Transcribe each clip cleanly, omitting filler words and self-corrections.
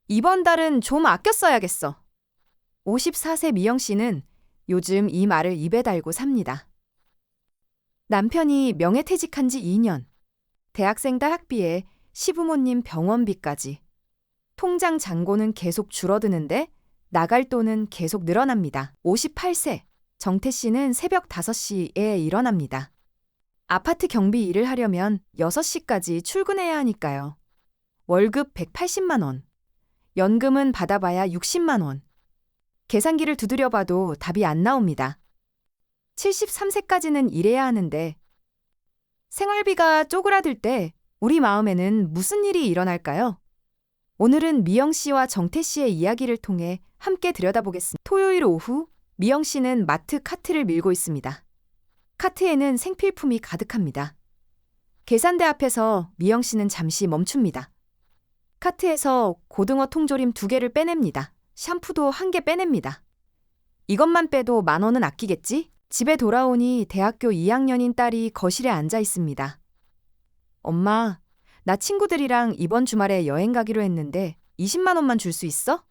이번 달은 좀 아껴 써야겠어. 54세 미영 씨는 요즘 이 말을 입에 달고 삽니다. 남편이 명예퇴직한 지 2년, 대학생 딸 학비에 시부모님 병원비까지. 통장 잔고는 계속 줄어드는데 나갈 돈은 계속 늘어납니다. 58세, 정태 씨는 새벽 5시에 일어납니다. 아파트 경비 일을 하려면 6시까지 출근해야 하니까요. 월급 180만 원, 연금은 받아봐야 60만 원. 계산기를 두드려 봐도 답이 안 나옵니다. 73세까지는 일해야 하는데 생활비가 쪼그라들 때 우리 마음에는 무슨 일이 일어날까요? 오늘은 미영 씨와 정태 씨의 이야기를 통해 함께 들여다보겠습니다. 토요일 오후, 미영 씨는 마트 카트를 밀고 있습니다. 카트에는 생필품이 가득합니다. 계산대 앞에서 미영 씨는 잠시 멈춥니다. 카트에서 고등어 통조림 2개를 빼냅니다. 샴푸도 1개 빼냅니다. 이것만 빼도 10,000원은 아끼겠지? 집에 돌아오니 대학교 2학년인 딸이 거실에 앉아 있습니다. 엄마, 나 친구들이랑 이번 주말에 여행 가기로 했는데 20만 원만 줄 수 있어?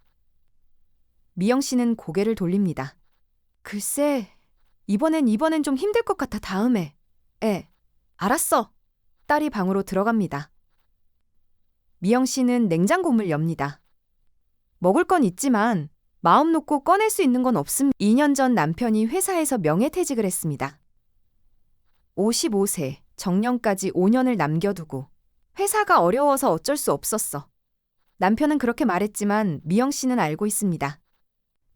미영 씨는 고개를 돌립니다. 글쎄, 이번엔 좀 힘들 것 같아. 다음에. 알았어. 딸이 방으로 들어갑니다. 미영 씨는 냉장고문을 엽니다. 먹을 건 있지만 마음 놓고 꺼낼 수 있는 건 없습니다. 2년 전 남편이 회사에서 명예퇴직을 했습니다. 55세, 정년까지 5년을 남겨두고 회사가 어려워서 어쩔 수 없었어. 남편은 그렇게 말했지만 미영 씨는 알고 있습니다.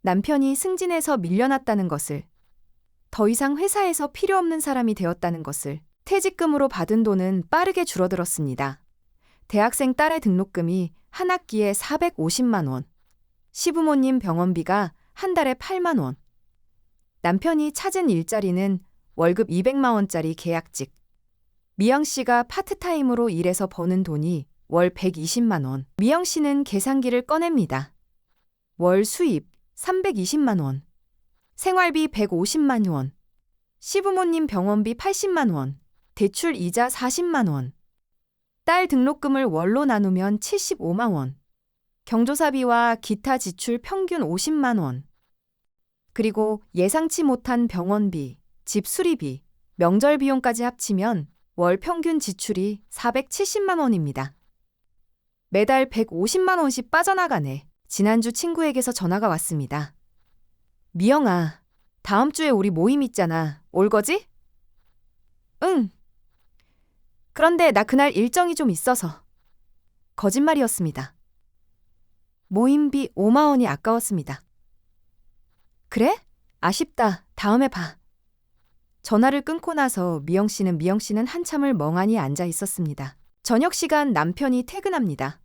남편이 승진해서 밀려났다는 것을, 더 이상 회사에서 필요 없는 사람이 되었다는 것을, 퇴직금으로 받은 돈은 빠르게 줄어들었습니다. 대학생 딸의 등록금이 한 학기에 450만 원, 시부모님 병원비가 한 달에 8만 원. 남편이 찾은 일자리는 월급 200만 원짜리 계약직. 미영 씨가 파트타임으로 일해서 버는 돈이 월 120만 원. 미영 씨는 계산기를 꺼냅니다. 월 수입 320만 원. 생활비 150만 원. 시부모님 병원비 80만 원. 대출 이자 40만 원. 딸 등록금을 월로 나누면 75만 원. 경조사비와 기타 지출 평균 50만 원. 그리고 예상치 못한 병원비, 집 수리비, 명절 비용까지 합치면 월 평균 지출이 470만 원입니다. 매달 150만 원씩 빠져나가네. 지난주 친구에게서 전화가 왔습니다. 미영아, 다음 주에 우리 모임 있잖아. 올 거지? 응. 그런데 나 그날 일정이 좀 있어서. 거짓말이었습니다. 모임비 5만 원이 아까웠습니다. 그래? 아쉽다. 다음에 봐. 전화를 끊고 나서 미영 씨는 한참을 멍하니 앉아 있었습니다. 저녁 시간 남편이 퇴근합니다.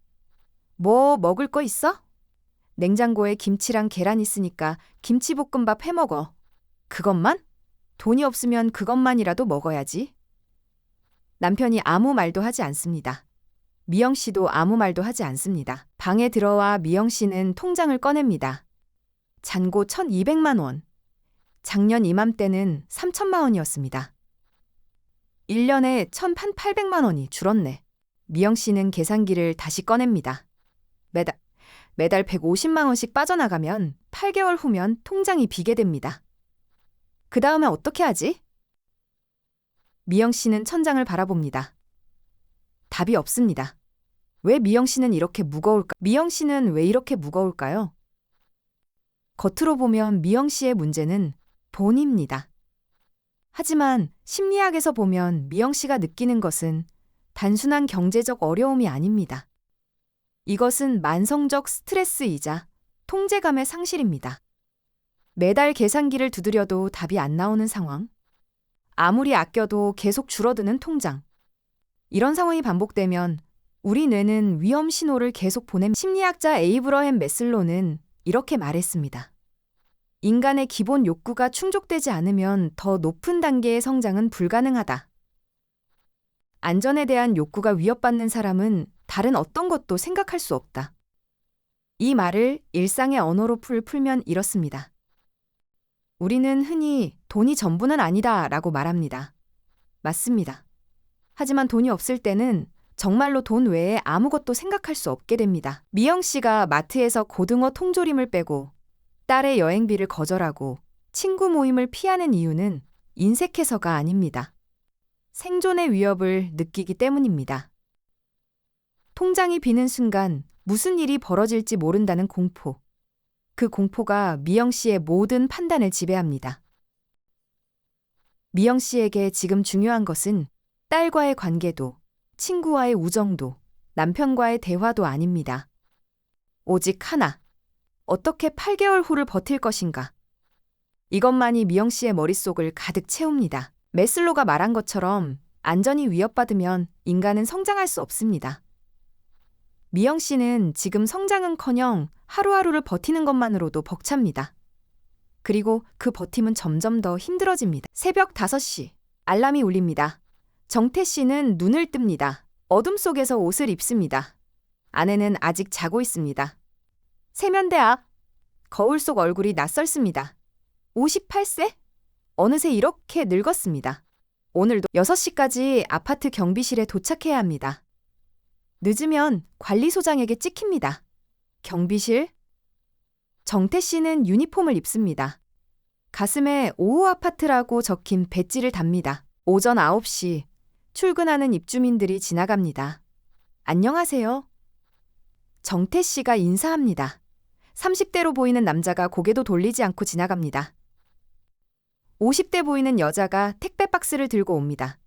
뭐 먹을 거 있어? 냉장고에 김치랑 계란 있으니까 김치볶음밥 해 먹어. 그것만? 돈이 없으면 그것만이라도 먹어야지. 남편이 아무 말도 하지 않습니다. 미영 씨도 아무 말도 하지 않습니다. 방에 들어와 미영 씨는 통장을 꺼냅니다. 잔고 1,200만 원. 작년 이맘때는 3천만 원이었습니다. 1년에 1,800만 원이 줄었네. 미영 씨는 계산기를 다시 꺼냅니다. 매달 150만 원씩 빠져나가면 8개월 후면 통장이 비게 됩니다. 그 다음에 어떻게 하지? 미영 씨는 천장을 바라봅니다. 답이 없습니다. 왜 미영 씨는 이렇게 무거울까? 미영 씨는 왜 이렇게 무거울까요? 겉으로 보면 미영 씨의 문제는 돈입니다. 하지만 심리학에서 보면 미영 씨가 느끼는 것은 단순한 경제적 어려움이 아닙니다. 이것은 만성적 스트레스이자 통제감의 상실입니다. 매달 계산기를 두드려도 답이 안 나오는 상황. 아무리 아껴도 계속 줄어드는 통장. 이런 상황이 반복되면 우리 뇌는 위험 신호를 계속 보냅니다. 심리학자 에이브러햄 매슬로는 이렇게 말했습니다. 인간의 기본 욕구가 충족되지 않으면 더 높은 단계의 성장은 불가능하다. 안전에 대한 욕구가 위협받는 사람은 다른 어떤 것도 생각할 수 없다. 이 말을 일상의 언어로 풀면 이렇습니다. 우리는 흔히 돈이 전부는 아니다 라고 말합니다. 맞습니다. 하지만 돈이 없을 때는 정말로 돈 외에 아무것도 생각할 수 없게 됩니다. 미영 씨가 마트에서 고등어 통조림을 빼고 딸의 여행비를 거절하고 친구 모임을 피하는 이유는 인색해서가 아닙니다. 생존의 위협을 느끼기 때문입니다. 통장이 비는 순간 무슨 일이 벌어질지 모른다는 공포. 그 공포가 미영 씨의 모든 판단을 지배합니다. 미영 씨에게 지금 중요한 것은 딸과의 관계도, 친구와의 우정도, 남편과의 대화도 아닙니다. 오직 하나. 어떻게 8개월 후를 버틸 것인가. 이것만이 미영 씨의 머릿속을 가득 채웁니다. 매슬로가 말한 것처럼 안전이 위협받으면 인간은 성장할 수 없습니다. 미영 씨는 지금 성장은커녕 하루하루를 버티는 것만으로도 벅찹니다. 그리고 그 버팀은 점점 더 힘들어집니다. 새벽 5시, 알람이 울립니다. 정태 씨는 눈을 뜹니다. 어둠 속에서 옷을 입습니다. 아내는 아직 자고 있습니다. 세면대 앞, 거울 속 얼굴이 낯설습니다. 58세? 어느새 이렇게 늙었습니다. 오늘도 6시까지 아파트 경비실에 도착해야 합니다. 늦으면 관리소장에게 찍힙니다. 경비실? 정태 씨는 유니폼을 입습니다. 가슴에 오후 아파트라고 적힌 배지를 답니다. 오전 9시 출근하는 입주민들이 지나갑니다. 안녕하세요. 정태 씨가 인사합니다. 30대로 보이는 남자가 고개도 돌리지 않고 지나갑니다. 50대 보이는 여자가 택배 박스를 들고 옵니다.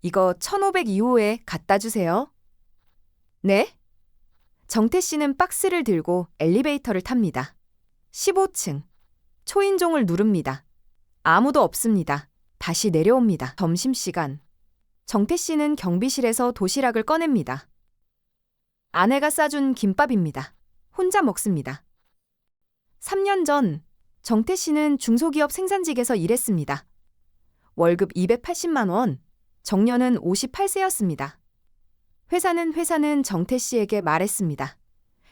이거 1502호에 갖다 주세요. 네? 정태 씨는 박스를 들고 엘리베이터를 탑니다. 15층. 초인종을 누릅니다. 아무도 없습니다. 다시 내려옵니다. 점심시간. 정태 씨는 경비실에서 도시락을 꺼냅니다. 아내가 싸준 김밥입니다. 혼자 먹습니다. 3년 전 정태 씨는 중소기업 생산직에서 일했습니다. 월급 280만 원, 정년은 58세였습니다. 회사는 정태 씨에게 말했습니다.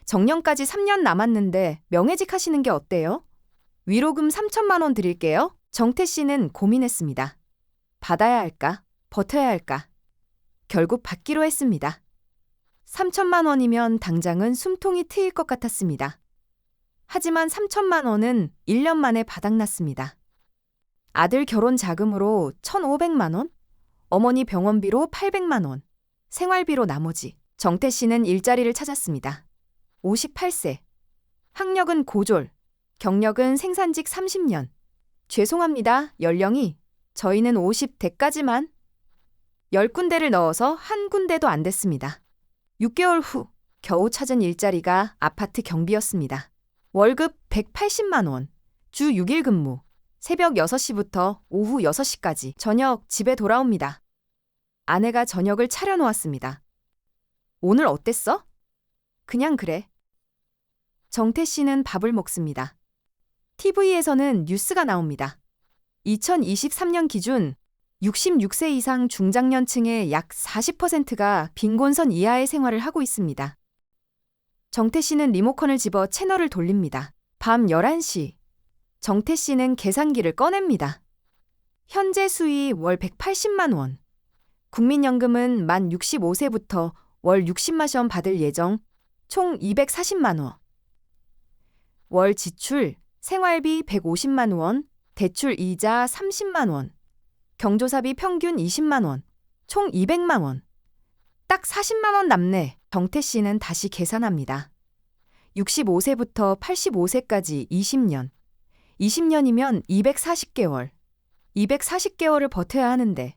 정년까지 3년 남았는데 명예직 하시는 게 어때요? 위로금 3천만 원 드릴게요. 정태 씨는 고민했습니다. 받아야 할까? 버텨야 할까? 결국 받기로 했습니다. 3천만 원이면 당장은 숨통이 트일 것 같았습니다. 하지만 3천만 원은 1년 만에 바닥났습니다. 아들 결혼 자금으로 1,500만 원, 어머니 병원비로 800만 원, 생활비로 나머지. 정태 씨는 일자리를 찾았습니다. 58세. 학력은 고졸, 경력은 생산직 30년. 죄송합니다, 연령이. 저희는 50대까지만. 10군데를 넣어서 한 군데도 안 됐습니다. 6개월 후 겨우 찾은 일자리가 아파트 경비였습니다. 월급 180만 원, 주 6일 근무, 새벽 6시부터 오후 6시까지 저녁 집에 돌아옵니다. 아내가 저녁을 차려놓았습니다. 오늘 어땠어? 그냥 그래. 정태 씨는 밥을 먹습니다. TV에서는 뉴스가 나옵니다. 2023년 기준 66세 이상 중장년층의 약 40%가 빈곤선 이하의 생활을 하고 있습니다. 정태 씨는 리모컨을 집어 채널을 돌립니다. 밤 11시. 정태 씨는 계산기를 꺼냅니다. 현재 수입 월 180만 원. 국민연금은 만 65세부터 월 60만 원 받을 예정, 총 240만 원. 월 지출, 생활비 150만 원, 대출 이자 30만 원, 경조사비 평균 20만 원, 총 200만 원. 딱 40만 원 남네. 정태 씨는 다시 계산합니다. 65세부터 85세까지 20년. 20년이면 240개월. 240개월을 버텨야 하는데.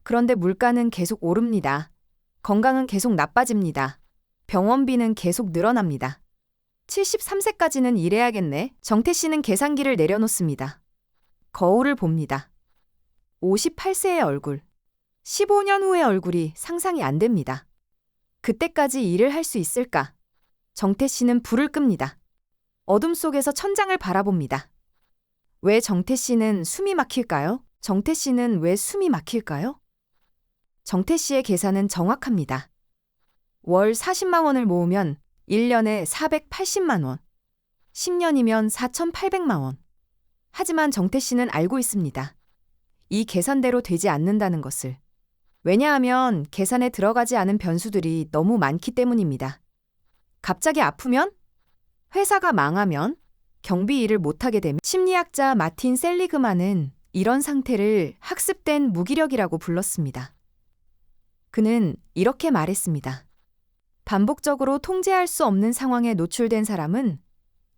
그런데 물가는 계속 오릅니다. 건강은 계속 나빠집니다. 병원비는 계속 늘어납니다. 73세까지는 일해야겠네. 정태 씨는 계산기를 내려놓습니다. 거울을 봅니다. 58세의 얼굴. 15년 후의 얼굴이 상상이 안 됩니다. 그때까지 일을 할 수 있을까? 정태 씨는 불을 끕니다. 어둠 속에서 천장을 바라봅니다. 왜 정태 씨는 숨이 막힐까요? 정태 씨는 왜 숨이 막힐까요? 정태 씨의 계산은 정확합니다. 월 40만 원을 모으면 1년에 480만 원, 10년이면 4,800만 원. 하지만 정태 씨는 알고 있습니다. 이 계산대로 되지 않는다는 것을. 왜냐하면 계산에 들어가지 않은 변수들이 너무 많기 때문입니다. 갑자기 아프면? 회사가 망하면? 경비 일을 못하게 되면? 심리학자 마틴 셀리그만은 이런 상태를 학습된 무기력이라고 불렀습니다. 그는 이렇게 말했습니다. 반복적으로 통제할 수 없는 상황에 노출된 사람은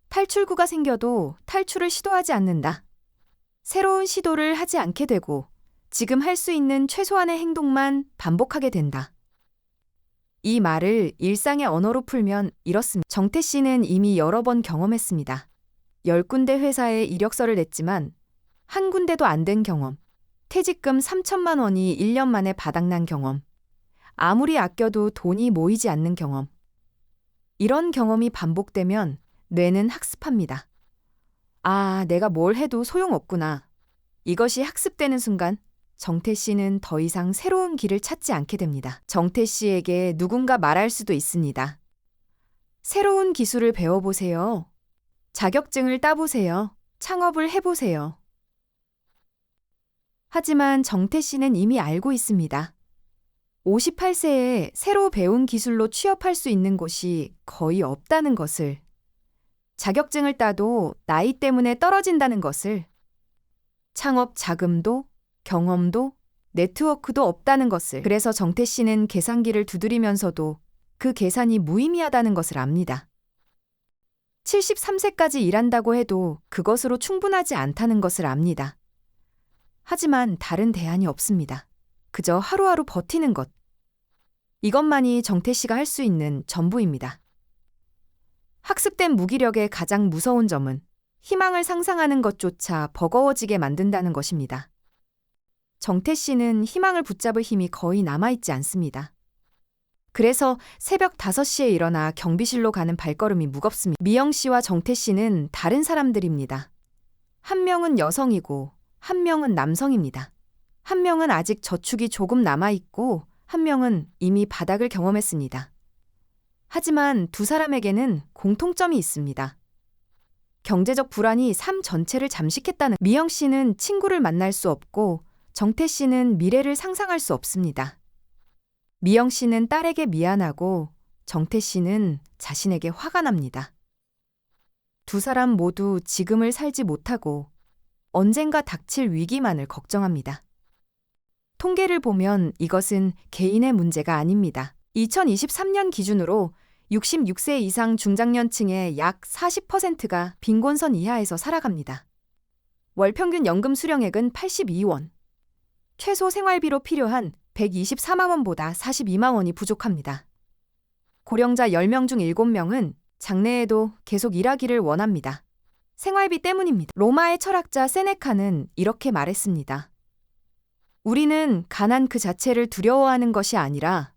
탈출구가 생겨도 탈출을 시도하지 않는다. 새로운 시도를 하지 않게 되고 지금 할 수 있는 최소한의 행동만 반복하게 된다. 이 말을 일상의 언어로 풀면 이렇습니다. 정태 씨는 이미 여러 번 경험했습니다. 10군데 회사에 이력서를 냈지만 한 군데도 안 된 경험, 퇴직금 3천만 원이 1년 만에 바닥난 경험, 아무리 아껴도 돈이 모이지 않는 경험. 이런 경험이 반복되면 뇌는 학습합니다. 아, 내가 뭘 해도 소용없구나. 이것이 학습되는 순간 정태 씨는 더 이상 새로운 길을 찾지 않게 됩니다. 정태 씨에게 누군가 말할 수도 있습니다. 새로운 기술을 배워보세요. 자격증을 따보세요. 창업을 해보세요. 하지만 정태 씨는 이미 알고 있습니다. 58세에 새로 배운 기술로 취업할 수 있는 곳이 거의 없다는 것을, 자격증을 따도 나이 때문에 떨어진다는 것을, 창업 자금도 경험도 네트워크도 없다는 것을. 그래서 정태 씨는 계산기를 두드리면서도 그 계산이 무의미하다는 것을 압니다. 73세까지 일한다고 해도 그것으로 충분하지 않다는 것을 압니다. 하지만 다른 대안이 없습니다. 그저 하루하루 버티는 것. 이것만이 정태 씨가 할 수 있는 전부입니다. 학습된 무기력의 가장 무서운 점은 희망을 상상하는 것조차 버거워지게 만든다는 것입니다. 정태 씨는 희망을 붙잡을 힘이 거의 남아있지 않습니다. 그래서 새벽 5시에 일어나 경비실로 가는 발걸음이 무겁습니다. 미영 씨와 정태 씨는 다른 사람들입니다. 한 명은 여성이고 한 명은 남성입니다. 한 명은 아직 저축이 조금 남아있고 한 명은 이미 바닥을 경험했습니다. 하지만 두 사람에게는 공통점이 있습니다. 경제적 불안이 삶 전체를 잠식했다는. 미영 씨는 친구를 만날 수 없고 정태 씨는 미래를 상상할 수 없습니다. 미영 씨는 딸에게 미안하고 정태 씨는 자신에게 화가 납니다. 두 사람 모두 지금을 살지 못하고 언젠가 닥칠 위기만을 걱정합니다. 통계를 보면 이것은 개인의 문제가 아닙니다. 2023년 기준으로 66세 이상 중장년층의 약 40%가 빈곤선 이하에서 살아갑니다. 월 평균 연금 수령액은 82원. 최소 생활비로 필요한 124만 원보다 42만 원이 부족합니다. 고령자 10명 중 7명은 장래에도 계속 일하기를 원합니다. 생활비 때문입니다. 로마의 철학자 세네카는 이렇게 말했습니다. 우리는 가난 그 자체를 두려워하는 것이 아니라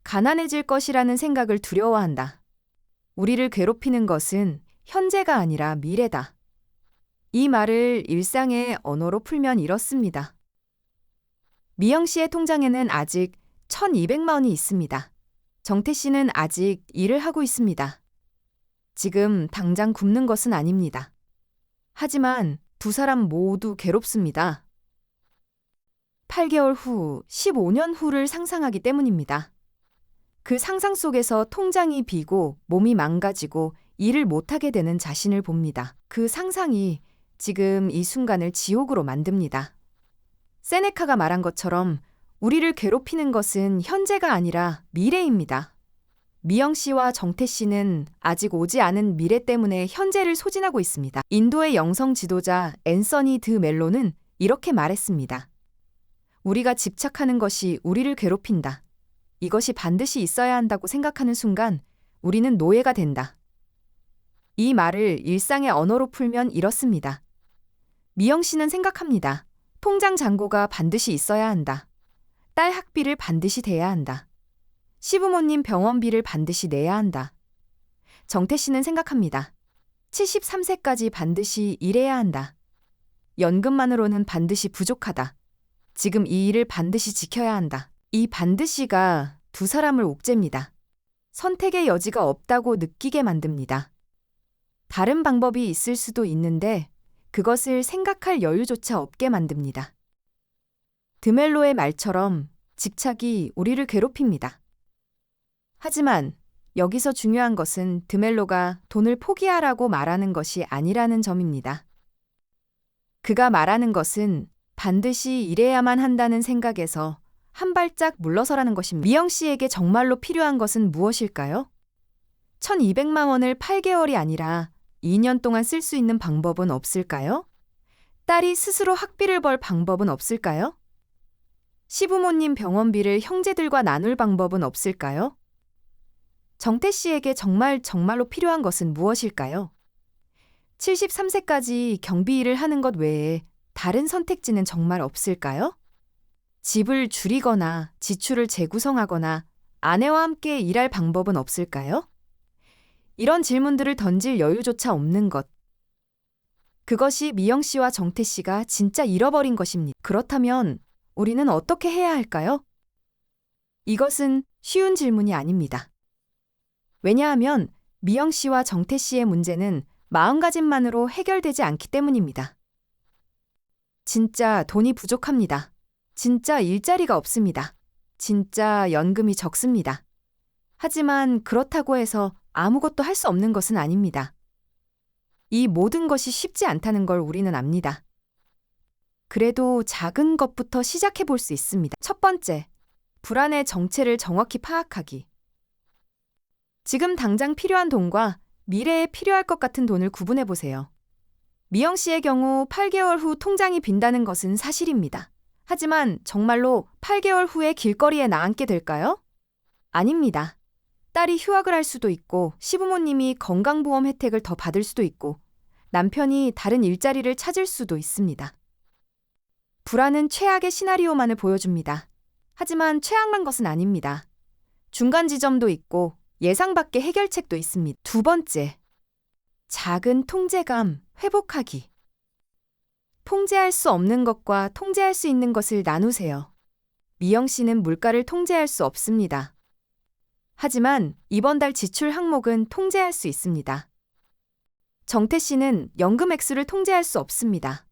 가난해질 것이라는 생각을 두려워한다. 우리를 괴롭히는 것은 현재가 아니라 미래다. 이 말을 일상의 언어로 풀면 이렇습니다. 미영 씨의 통장에는 아직 1,200만 원이 있습니다. 정태 씨는 아직 일을 하고 있습니다. 지금 당장 굶는 것은 아닙니다. 하지만 두 사람 모두 괴롭습니다. 8개월 후, 15년 후를 상상하기 때문입니다. 그 상상 속에서 통장이 비고 몸이 망가지고 일을 못하게 되는 자신을 봅니다. 그 상상이 지금 이 순간을 지옥으로 만듭니다. 세네카가 말한 것처럼 우리를 괴롭히는 것은 현재가 아니라 미래입니다. 미영 씨와 정태 씨는 아직 오지 않은 미래 때문에 현재를 소진하고 있습니다. 인도의 영성 지도자 앤서니 드 멜로는 이렇게 말했습니다. 우리가 집착하는 것이 우리를 괴롭힌다. 이것이 반드시 있어야 한다고 생각하는 순간 우리는 노예가 된다. 이 말을 일상의 언어로 풀면 이렇습니다. 미영 씨는 생각합니다. 통장 잔고가 반드시 있어야 한다. 딸 학비를 반드시 대야 한다. 시부모님 병원비를 반드시 내야 한다. 정태 씨는 생각합니다. 73세까지 반드시 일해야 한다. 연금만으로는 반드시 부족하다. 지금 이 일을 반드시 지켜야 한다. 이 반드시가 두 사람을 옥죄입니다. 선택의 여지가 없다고 느끼게 만듭니다. 다른 방법이 있을 수도 있는데 그것을 생각할 여유조차 없게 만듭니다. 드멜로의 말처럼 집착이 우리를 괴롭힙니다. 하지만 여기서 중요한 것은 드멜로가 돈을 포기하라고 말하는 것이 아니라는 점입니다. 그가 말하는 것은 반드시 이래야만 한다는 생각에서 한 발짝 물러서라는 것입니다. 미영 씨에게 정말로 필요한 것은 무엇일까요? 1200만 원을 8개월이 아니라 2년 동안 쓸 수 있는 방법은 없을까요? 딸이 스스로 학비를 벌 방법은 없을까요? 시부모님 병원비를 형제들과 나눌 방법은 없을까요? 정태 씨에게 정말로 필요한 것은 무엇일까요? 73세까지 경비 일을 하는 것 외에 다른 선택지는 정말 없을까요? 집을 줄이거나 지출을 재구성하거나 아내와 함께 일할 방법은 없을까요? 이런 질문들을 던질 여유조차 없는 것. 그것이 미영 씨와 정태 씨가 진짜 잃어버린 것입니다. 그렇다면 우리는 어떻게 해야 할까요? 이것은 쉬운 질문이 아닙니다. 왜냐하면 미영 씨와 정태 씨의 문제는 마음가짐만으로 해결되지 않기 때문입니다. 진짜 돈이 부족합니다. 진짜 일자리가 없습니다. 진짜 연금이 적습니다. 하지만 그렇다고 해서 아무것도 할 수 없는 것은 아닙니다. 이 모든 것이 쉽지 않다는 걸 우리는 압니다. 그래도 작은 것부터 시작해 볼 수 있습니다. 첫 번째, 불안의 정체를 정확히 파악하기. 지금 당장 필요한 돈과 미래에 필요할 것 같은 돈을 구분해 보세요. 미영 씨의 경우 8개월 후 통장이 빈다는 것은 사실입니다. 하지만 정말로 8개월 후에 길거리에 나앉게 될까요? 아닙니다. 딸이 휴학을 할 수도 있고 시부모님이 건강보험 혜택을 더 받을 수도 있고 남편이 다른 일자리를 찾을 수도 있습니다. 불안은 최악의 시나리오만을 보여줍니다. 하지만 최악만 것은 아닙니다. 중간 지점도 있고 예상 밖의 해결책도 있습니다. 두 번째, 작은 통제감 회복하기. 통제할 수 없는 것과 통제할 수 있는 것을 나누세요. 미영 씨는 물가를 통제할 수 없습니다. 하지만 이번 달 지출 항목은 통제할 수 있습니다. 정태 씨는 연금 액수를 통제할 수 없습니다.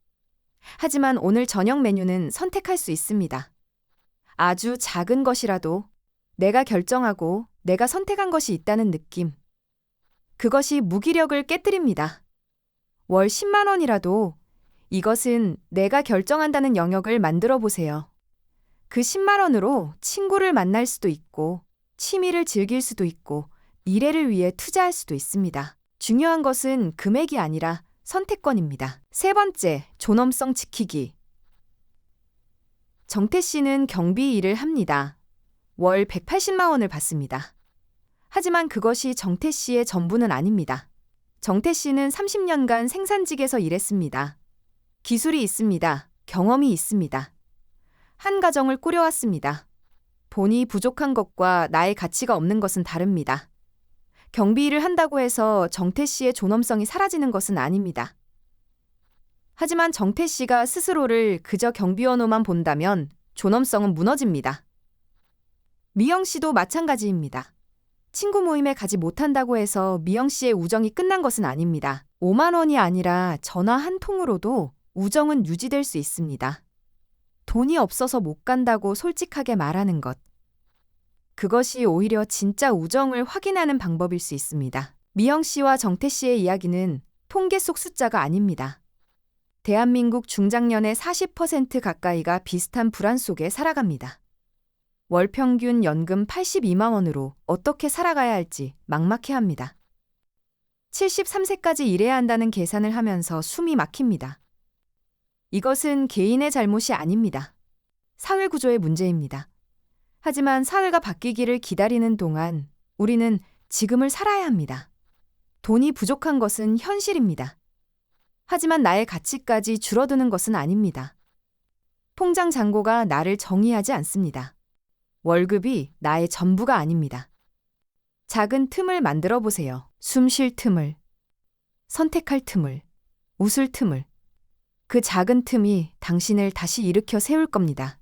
하지만 오늘 저녁 메뉴는 선택할 수 있습니다. 아주 작은 것이라도 내가 결정하고 내가 선택한 것이 있다는 느낌. 그것이 무기력을 깨뜨립니다. 월 10만 원이라도 이것은 내가 결정한다는 영역을 만들어 보세요. 그 10만 원으로 친구를 만날 수도 있고 취미를 즐길 수도 있고 미래를 위해 투자할 수도 있습니다. 중요한 것은 금액이 아니라 선택권입니다. 세 번째, 존엄성 지키기. 정태 씨는 경비 일을 합니다. 월 180만 원을 받습니다. 하지만 그것이 정태 씨의 전부는 아닙니다. 정태 씨는 30년간 생산직에서 일했습니다. 기술이 있습니다. 경험이 있습니다. 한 가정을 꾸려왔습니다. 돈이 부족한 것과 나의 가치가 없는 것은 다릅니다. 경비 일을 한다고 해서 정태 씨의 존엄성이 사라지는 것은 아닙니다. 하지만 정태 씨가 스스로를 그저 경비원으로만 본다면 존엄성은 무너집니다. 미영 씨도 마찬가지입니다. 친구 모임에 가지 못한다고 해서 미영 씨의 우정이 끝난 것은 아닙니다. 5만 원이 아니라 전화 한 통으로도 우정은 유지될 수 있습니다. 돈이 없어서 못 간다고 솔직하게 말하는 것. 그것이 오히려 진짜 우정을 확인하는 방법일 수 있습니다. 미영 씨와 정태 씨의 이야기는 통계 속 숫자가 아닙니다. 대한민국 중장년의 40% 가까이가 비슷한 불안 속에 살아갑니다. 월 평균 연금 82만 원으로 어떻게 살아가야 할지 막막해합니다. 73세까지 일해야 한다는 계산을 하면서 숨이 막힙니다. 이것은 개인의 잘못이 아닙니다. 사회 구조의 문제입니다. 하지만 사회가 바뀌기를 기다리는 동안 우리는 지금을 살아야 합니다. 돈이 부족한 것은 현실입니다. 하지만 나의 가치까지 줄어드는 것은 아닙니다. 통장 잔고가 나를 정의하지 않습니다. 월급이 나의 전부가 아닙니다. 작은 틈을 만들어 보세요. 숨 쉴 틈을, 선택할 틈을, 웃을 틈을. 그 작은 틈이 당신을 다시 일으켜 세울 겁니다.